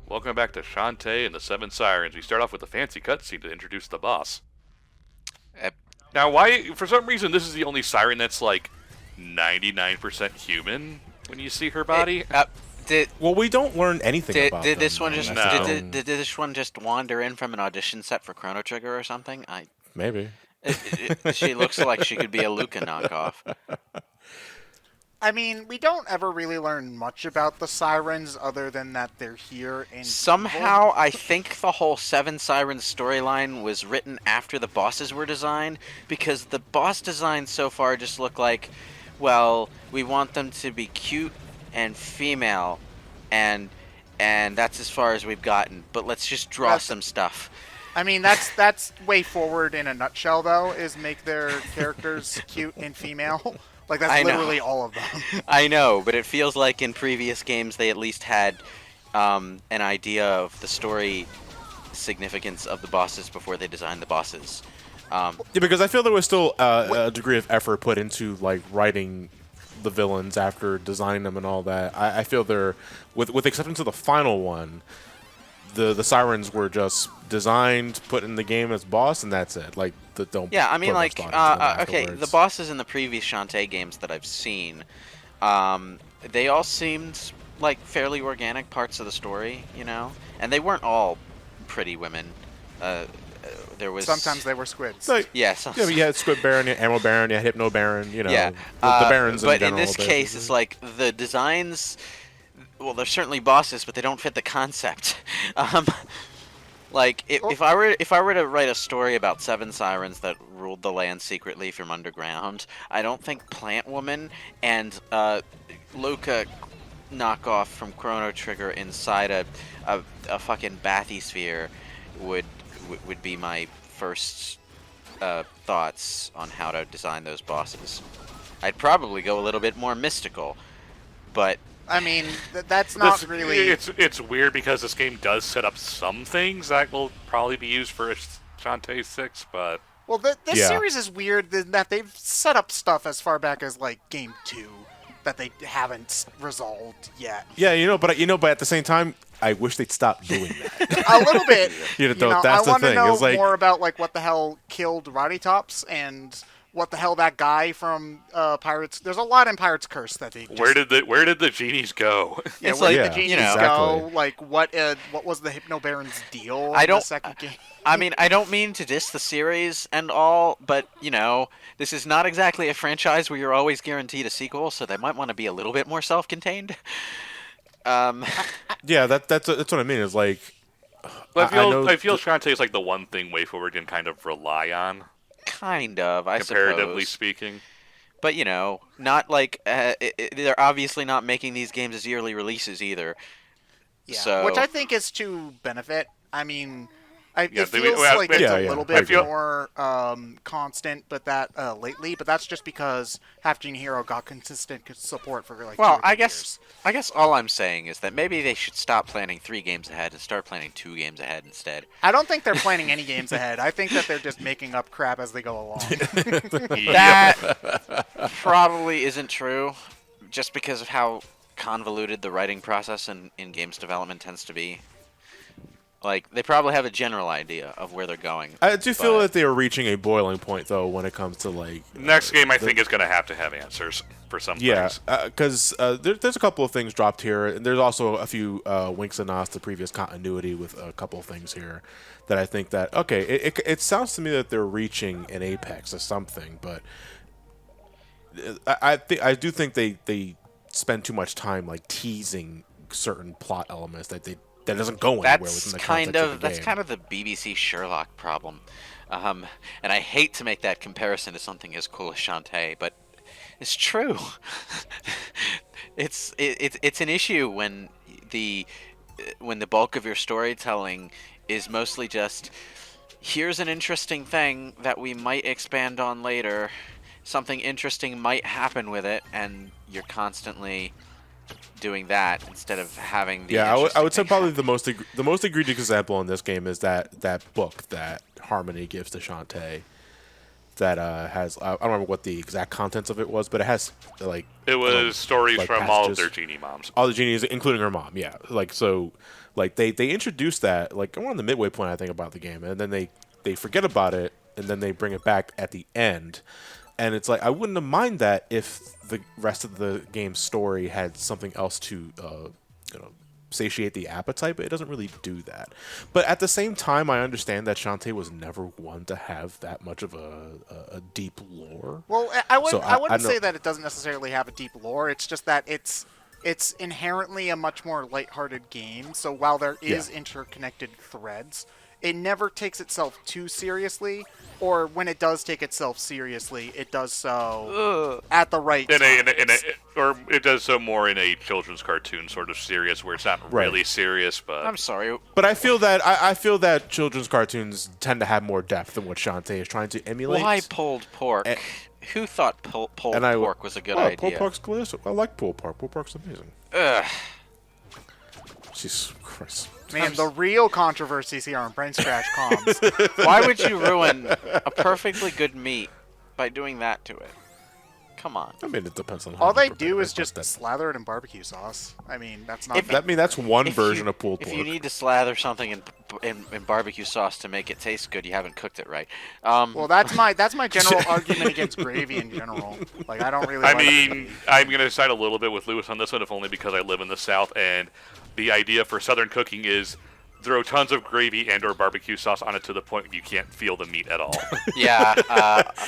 Welcome back to Shantae and the Seven Sirens. We start off with a fancy cutscene to introduce the boss. Uh, Now, why, for some reason, this is the only siren that's like 99% human when you see her it, body. uh, did Well, we don't learn anything did about did them, this one though. just That's the No. did, thing. did this one just wander in from an audition set for Chrono Trigger or something? Maybe. She looks like she could be a Luca knockoff. I mean, we don't ever really learn much about the Sirens other than that they're here and Somehow, I think the whole Seven Sirens storyline was written after the bosses were designed, because the boss designs so far just look like, well, we want them to be cute and female, and that's as far as we've gotten. But let's just draw That's- some stuff. I mean, that's way forward in a nutshell, though, is make their characters cute and female. Like, that's I know. literally all of them. I know, but it feels like in previous games they at least had an idea of the story significance of the bosses before they designed the bosses. Yeah, because I feel there was still a degree of effort put into like writing the villains after designing them and all that. I feel they're, with acceptance of the final one, the Sirens were just designed, put in the game as boss, and that's it. Like, don't. Yeah, I mean, put much like, thought into them okay, the afterwards. bosses in the previous Shantae games that I've seen, they all seemed like fairly organic parts of the story, you know? And they weren't all pretty women. There was... Sometimes they were squids. Like, Yeah, yeah, but you had Squid Baron, you had Ammo Baron, you had Hypno Baron, you know, yeah, the Barons in but general. in this case, it's like the designs. Well, they're certainly bosses, but they don't fit the concept. Like if I were to write a story about seven sirens that ruled the land secretly from underground, I don't think Plant Woman and Luca knockoff from Chrono Trigger inside a fucking bathysphere would be my first thoughts on how to design those bosses. I'd probably go a little bit more mystical, but I mean, that's not This- really... It's weird because this game does set up some things that will probably be used for Shantae 6, but Well, this Yeah. series is weird in that they've set up stuff as far back as, like, Game 2 that they haven't resolved yet. Yeah, but at the same time, I wish they'd stop doing that. A little bit. You know, that's I the want to thing. know It's like- more about like what the hell killed Roddy Tops and what the hell that guy from Pirates. There's a lot in Pirates Curse that they. Just, where did the genies go? Yeah, It's where like, did Yeah, the genies you know. go? exactly. Like what was the Hypno Baron's deal? I in don't- The second game. I mean, I don't mean to diss the series and all, but, you know, this is not exactly a franchise where you're always guaranteed a sequel, so they might want to be a little bit more self-contained. Yeah, that's what I mean. Is like, But I know I feel Shantae is like the one thing WayForward can kind of rely on, Kind of, I comparatively suppose. speaking. But, you know, not like... they're obviously not making these games as yearly releases either. Yeah, So- which I think is to benefit. I mean, Yeah, it feels well, like yeah, it's yeah, a little I bit feel- more constant, but that lately. But that's just because Half Gene Hero got consistent support for like. Well, 2 or I 3 guess all I'm saying is that maybe they should stop planning 3 games ahead and start planning 2 games ahead instead. I don't think they're planning any games ahead. I think that they're just making up crap as they go along. That probably isn't true, just because of how convoluted the writing process in games development tends to be. Like, they probably have a general idea of where they're going. I do feel but- that they are reaching a boiling point though when it comes to like Next game, I think, is going to have answers for some yeah, things. because there's a couple of things dropped here, and there's also a few winks and nods to previous continuity with a couple of things here that I think that okay, it sounds to me that they're reaching an apex of something, but I do think they spend too much time like teasing certain plot elements that doesn't go anywhere within That's the kind context of the that's game. kind of the BBC Sherlock problem, and I hate to make that comparison to something as cool as Shantae, but it's true. it's an issue when the bulk of your storytelling is mostly just here's an interesting thing that we might expand on later. Something interesting might happen with it, and you're constantly doing that instead of having the Yeah, I would say interesting probably thing the most egregious example in this game is that book that Harmony gives to Shantae. that has I don't remember what the exact contents of it was, but it has like It was stories like from all of passages. their genie moms. All the genies, including her mom. Yeah, like so, like they introduced that like around the midway point I think about the game, and then they forget about it, and then they bring it back at the end, and it's like I wouldn't have mind that if the rest of the game's story had something else to satiate the appetite, but it doesn't really do that. But at the same time, I understand that Shantae was never one to have that much of a deep lore. Well, I wouldn't. So I wouldn't know- say that it doesn't necessarily have a deep lore. It's just that it's inherently a much more lighthearted game. So while there is interconnected threads, it never takes itself too seriously. Or when it does take itself seriously, it does so at the right time. Or it does so more in a children's cartoon sort of serious, where it's not Right. really serious, but I'm sorry. But I feel that children's cartoons tend to have more depth than what Shantae is trying to emulate. Why pulled pork? And- Who thought pulled And pork was a good Pulled idea? pork's delicious. I like pulled pork. Pulled pork's amazing. Ugh. Jesus Christ. Man, the real controversies here on BrainScratch comms. Why would you ruin a perfectly good meat by doing that to it? Come on. I mean, it depends on how All you they prepare do it, is but just that's- slather it in barbecue sauce. I mean, that's not. If- That mean that's one If version you- of pulled If pork. you need to slather something in barbecue sauce to make it taste good, you haven't cooked it right. Well, that's my general argument against gravy in general. Like, I don't really. I like mean, I'm going to side a little bit with Lewis on this one, if only because I live in the South, and the idea for Southern cooking is throw tons of gravy and or barbecue sauce on it to the point you can't feel the meat at all. Yeah.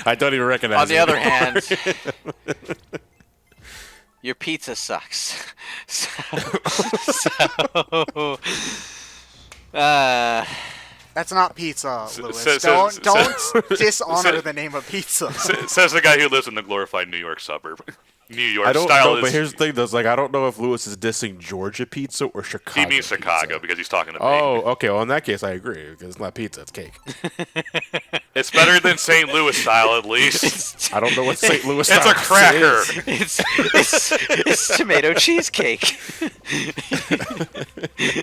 I don't even recognize On the it. other hand, your pizza sucks. So That's not pizza, Lewis. says- Don't dishonor says- the name of pizza. Says the guy who lives in the glorified New York suburb. New York I don't style know, but is. here's the thing, though. Is like I don't know if Lewis is dissing Georgia pizza or Chicago. He means Chicago pizza. because he's talking to me. Oh, okay. Well, in that case, I agree because it's not pizza; it's cake. It's better than St. Louis style, at least. I don't know what St. Louis. It's style a cracker. is. it's tomato cheesecake.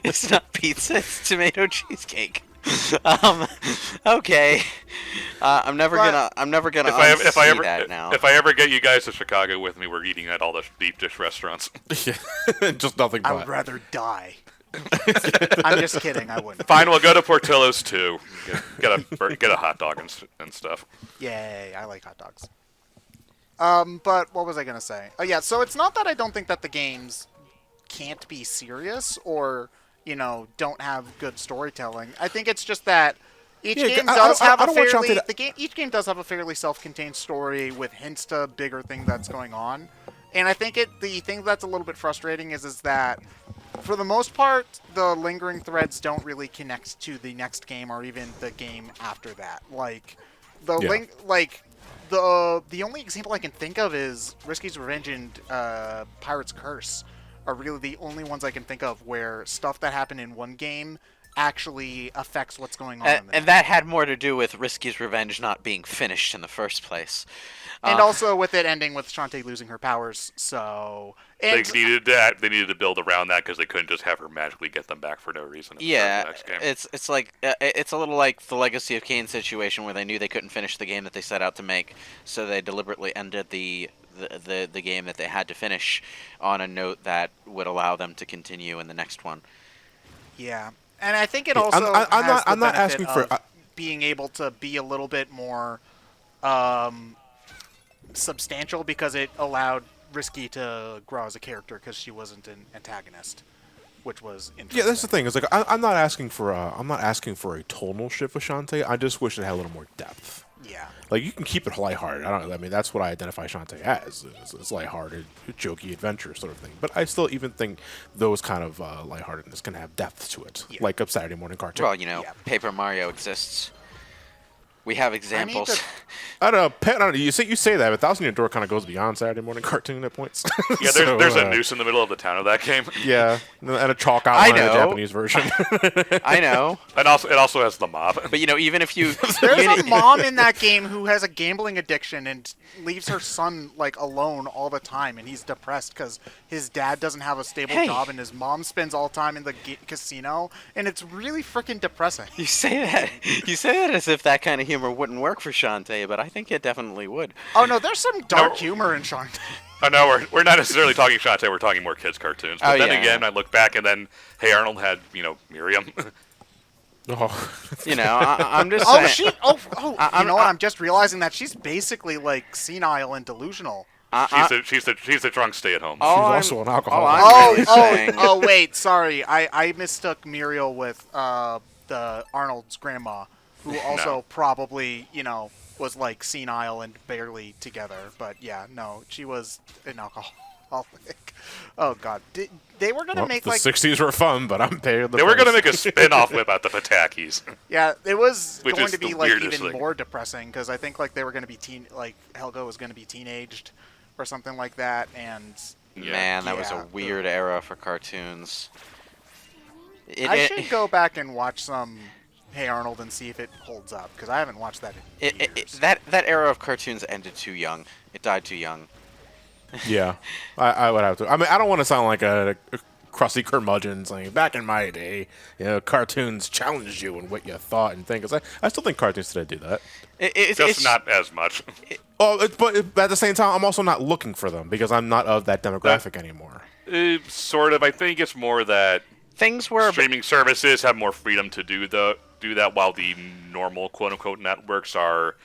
It's not pizza. It's tomato cheesecake. Okay. I'm never But- gonna If I unsee ever that now. if I ever get you guys to Chicago with me, we're eating at all the deep dish restaurants. Just nothing I but. would rather die. I'm just kidding. I wouldn't. Fine, we'll go to Portillo's too. Get a hot dog and stuff. Yay! I like hot dogs. But what was I gonna say? Oh yeah. So it's not that I don't think that the games can't be serious or don't have good storytelling. I think it's just that each Yeah, game I does have a don't want fairly Shantae each game does have a fairly self-contained story with hints to bigger thing that's going on. And I think the thing that's a little bit frustrating is that for the most part the lingering threads don't really connect to the next game or even the game after that. Like the Yeah. the only example I can think of is Risky's Revenge and Pirate's Curse are really the only ones I can think of where stuff that happened in one game actually affects what's going on. in the and that had more to do with Risky's Revenge not being finished in the first place. and also with it ending with Shantae losing her powers. So They and needed that. They needed to build around that because they couldn't just have her magically get them back for no reason. At the start of Yeah, the next game. it's like it's a little like the Legacy of Kain situation where they knew they couldn't finish the game that they set out to make, so they deliberately ended the game that they had to finish on a note that would allow them to continue in the next one. yeah, and I think it Yeah, also I'm not has the asking benefit for- of being able to be a little bit more substantial because it allowed Risky to grow as a character because she wasn't an antagonist, which was interesting. Yeah, that's the thing. Is like I'm not asking for a tonal shift with Shantae. I just wish it had a little more depth. Yeah. Like you can keep it lighthearted. I mean, that's what I identify Shantae as. It's lighthearted, jokey adventure sort of thing. But I still even think those kind of lightheartedness can have depth to it, Yeah. like a Saturday morning cartoon. Well, Yeah. Paper Mario exists. We have examples. I don't know. I don't know. You say that, but Thousand Year Door kind of goes beyond Saturday morning cartoon at points. Yeah, So, there's a noose in the middle of the town of that game, Yeah, and a chalk outline of the know. Japanese version. I know, and it also has the mob. but even if you There's a mom in that game who has a gambling addiction and leaves her son alone all the time, and he's depressed because his dad doesn't have a stable Hey. job, and his mom spends all time in the casino, and it's really freaking depressing. you say that as if that kind of humor humor wouldn't work for Shantae, but I think it definitely would. Oh no, there's some dark No. humor in Shantae. Oh no, we're not necessarily talking Shantae. We're talking more kids cartoons. But Oh, then yeah, again, yeah. I look back and then Hey Arnold had Miriam. Oh. You know, I'm just Oh, saying. you know what? I'm just realizing that she's basically like senile and delusional. she's the drunk stay at home. All She's also an alcoholic. I'm Oh, really saying, wait, sorry. I mistook Muriel with the Arnold's grandma, who also probably, was like senile and barely together. But yeah, no, she was an alcoholic. Oh god, they were gonna make the like 60s were fun, but I'm paying the They were price. gonna make a spin-off about the Patakis. yeah, it was Which going is to be the like weirdest even thing. more depressing because I think like they were gonna be Helga was gonna be teenaged or something like that, and man, that was Yeah. a weird era for cartoons. I should go back and watch some Hey Arnold and see if it holds up because I haven't watched that in years. That era of cartoons ended too young. It died too young. Yeah, I would have to. I mean, I don't want to sound like a crusty curmudgeon saying back in my day, cartoons challenged you in what you thought and think. 'Cause I still think cartoons today do that. Just not as much. But at the same time, I'm also not looking for them because I'm not of that demographic anymore. Sort of. I think it's more that Things were streaming services have more freedom to do that, while the normal quote-unquote networks are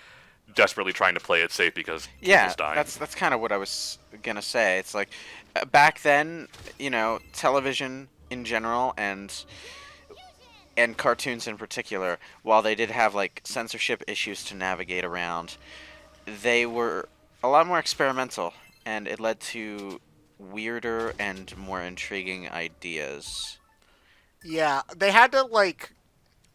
desperately trying to play it safe because yeah. people's dying. That's kind of what I was gonna say. It's like back then, television in general and cartoons in particular, while they did have like censorship issues to navigate around, they were a lot more experimental, and it led to weirder and more intriguing ideas. Yeah, they had to like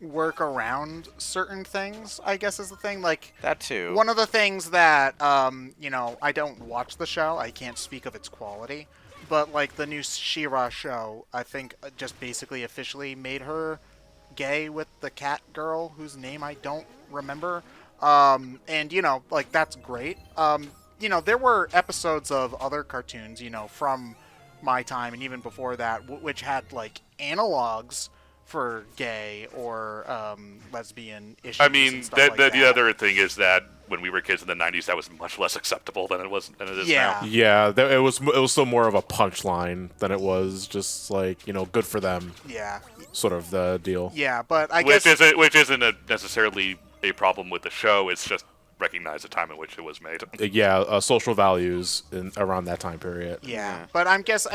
work around certain things, I guess is the thing. Like That too. one of the things that I don't watch the show, I can't speak of its quality, but like the new She-Ra show, I think just basically officially made her gay with the cat girl whose name I don't remember. And like that's great. There were episodes of other cartoons, from my time and even before that, which had like analogs for gay or lesbian issues. I mean, and stuff like that. the other thing is that when we were kids in the '90s, that was much less acceptable than it is Yeah. now. Yeah, it was still more of a punchline than it was just like good for them Yeah, sort of the deal. yeah, but I Which guess isn't necessarily a problem with the show. It's just recognize the time in which it was made. Yeah, social values around that time period. yeah. But I'm just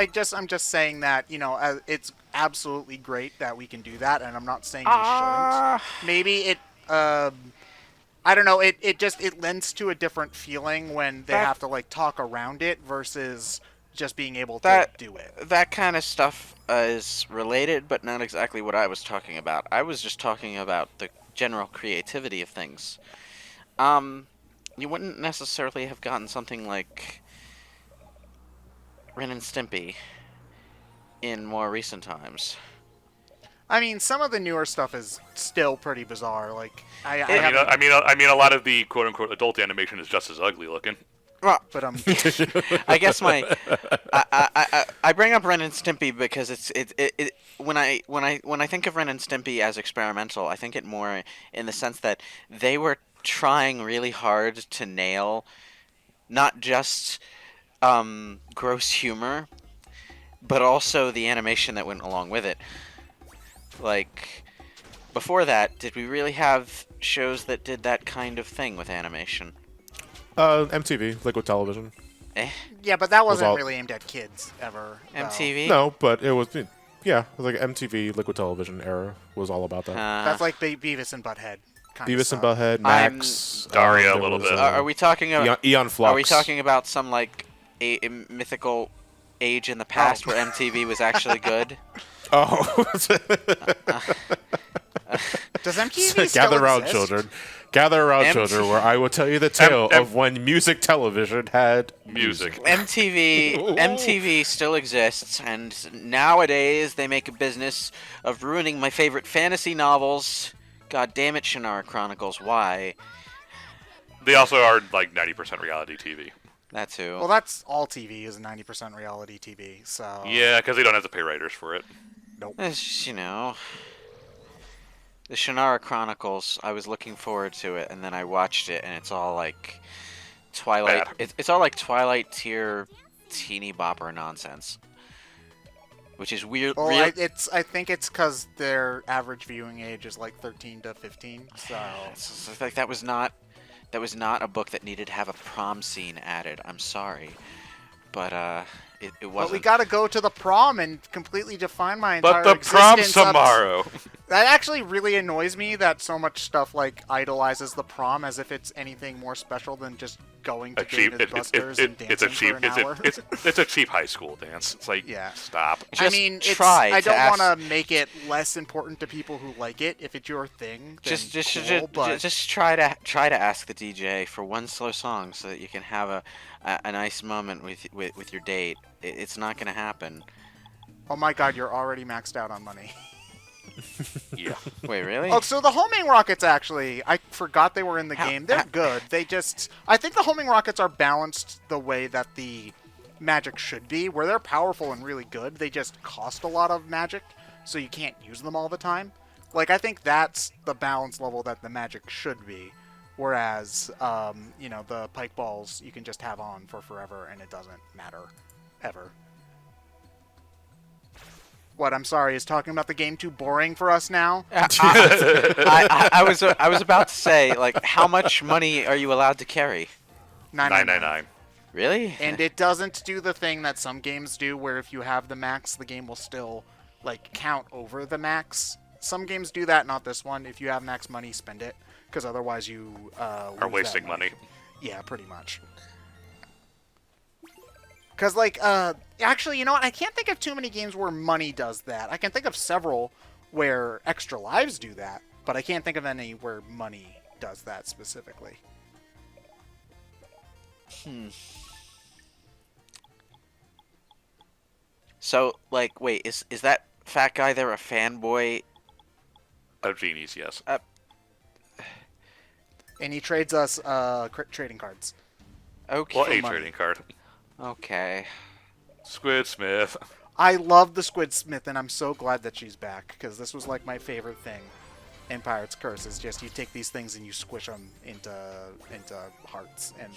saying that it's absolutely great that we can do that, and I'm not saying we shouldn't. Maybe it. I don't know. It lends to a different feeling when they have to like talk around it versus just being able to do it. That kind of stuff is related, but not exactly what I was talking about. I was just talking about the general creativity of things. You wouldn't necessarily have gotten something like Ren and Stimpy in more recent times. I mean, some of the newer stuff is still pretty bizarre. Like I I mean, a lot of the quote unquote adult animation is just as ugly looking. Well, but I guess I bring up Ren and Stimpy because when I think of Ren and Stimpy as experimental, I think it more in the sense that they were trying really hard to nail not just gross humor, but also the animation that went along with it. Like before that, did we really have shows that did that kind of thing with animation? MTV, Liquid Television. yeah, but that wasn't all- really aimed at kids ever. though. MTV? No, but it was, yeah, like MTV, Liquid Television era was all about that. That's like Beavis and Butthead. Beavis and Butthead, I'm- Max, Daria a there little was, bit. Are we talking about? Eon Flux. Are we talking about some like a mythical age in the past where MTV was actually good? Oh, Does MTV still gather around, exist? children. Gather around, MTV children, where I will tell you the tale M- of when music television had Music. MTV still exists, and nowadays they make a business of ruining my favorite fantasy novels. God damn it, Shannara Chronicles, why? They also are like 90% reality TV. That too. Well, that's all TV is 90% reality TV. So Yeah, because they don't have to pay writers for it. It's just, The Shannara Chronicles, I was looking forward to it, and then I watched it, and it's all like Twilight. Bad. It's all like Twilight tier teeny bopper nonsense, which is weird. Well, Real, I think it's because their average viewing age is like 13 to 15. So it's like that was not a book that needed to have a prom scene added. I'm sorry, but it but wasn't. we gotta go to the prom and completely define my entire But the prom's existence up- tomorrow. That actually really annoys me that so much stuff like idolizes the prom as if it's anything more special than just going to A cheap, Dave & Buster's and it's a dancing cheap, for an hour. it's a cheap high school dance. It's like, Yeah. stop. I Just mean, try I to don't ask- want to make it less important to people who like it. If it's your thing, then cool, but just try to ask the DJ for one slow song so that you can have a nice moment with your date. It's not gonna happen. oh my god, you're already maxed out on money. Yeah. Wait, really? Oh, so the homing rockets actually, I forgot they were in the How- game. They're how- good. I think the homing rockets are balanced the way that the magic should be, where they're powerful and really good. They just cost a lot of magic, so you can't use them all the time. Like, I think that's the balance level that the magic should be. Whereas, the pike balls you can just have on for forever and it doesn't matter. Ever. What, I'm sorry, is talking about the game too boring for us now? I was about to say, like, how much money are you allowed to carry? 999. Really? And it doesn't do the thing that some games do where if you have the max, the game will still, like, count over the max. Some games do that, not this one. If you have max money, spend it, because otherwise you Are lose that wasting money. Yeah, pretty much. Because, like, actually, you know what? I can't think of too many games where money does that. I can think of several where extra lives do that, but I can't think of any where money does that specifically. So, like, wait, is that fat guy there a fanboy? Of genies, yes. And he trades us trading cards. Okay. Well, a money. trading card. Okay. Squid Smith. I love the Squid Smith, and I'm so glad that she's back, because this was, like, my favorite thing in Pirate's Curse, is just you take these things and you squish them into hearts, and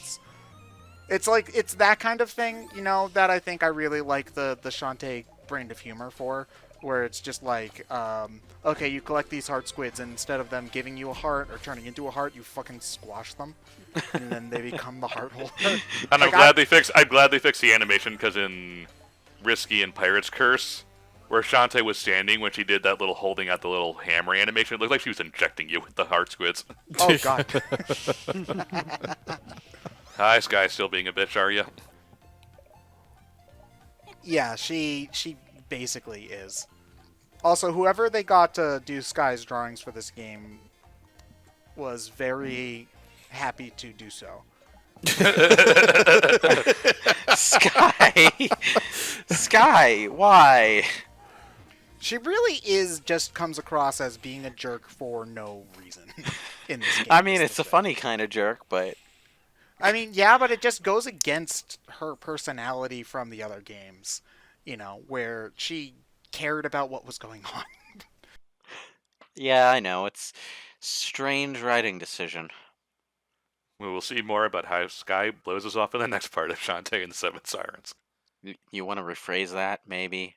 it's like, it's that kind of thing, that I think I really like the Shantae brand of humor for, where it's just like, okay, you collect these heart squids, and instead of them giving you a heart or turning into a heart, you fucking squash them, and then they become the heart holder. And Like, I'm glad they fixed the animation, because in Risky and Pirate's Curse, where Shantae was standing when she did that little holding out the little hammer animation, it looked like she was injecting you with the heart squids. Oh, God. Hi, Sky, still being a bitch, are you? Yeah, she basically is. Also, whoever they got to do Sky's drawings for this game was very happy to do so. Sky! Sky, why? She really just comes across as being a jerk for no reason in this game. I mean, is it's the a thing. funny kind of jerk, but I mean, yeah, but it just goes against her personality from the other games, where she cared about what was going on. yeah, I know. It's strange writing decision. We will see more about how Sky blows us off in the next part of Shantae and the Seven Sirens. You want to rephrase that, maybe?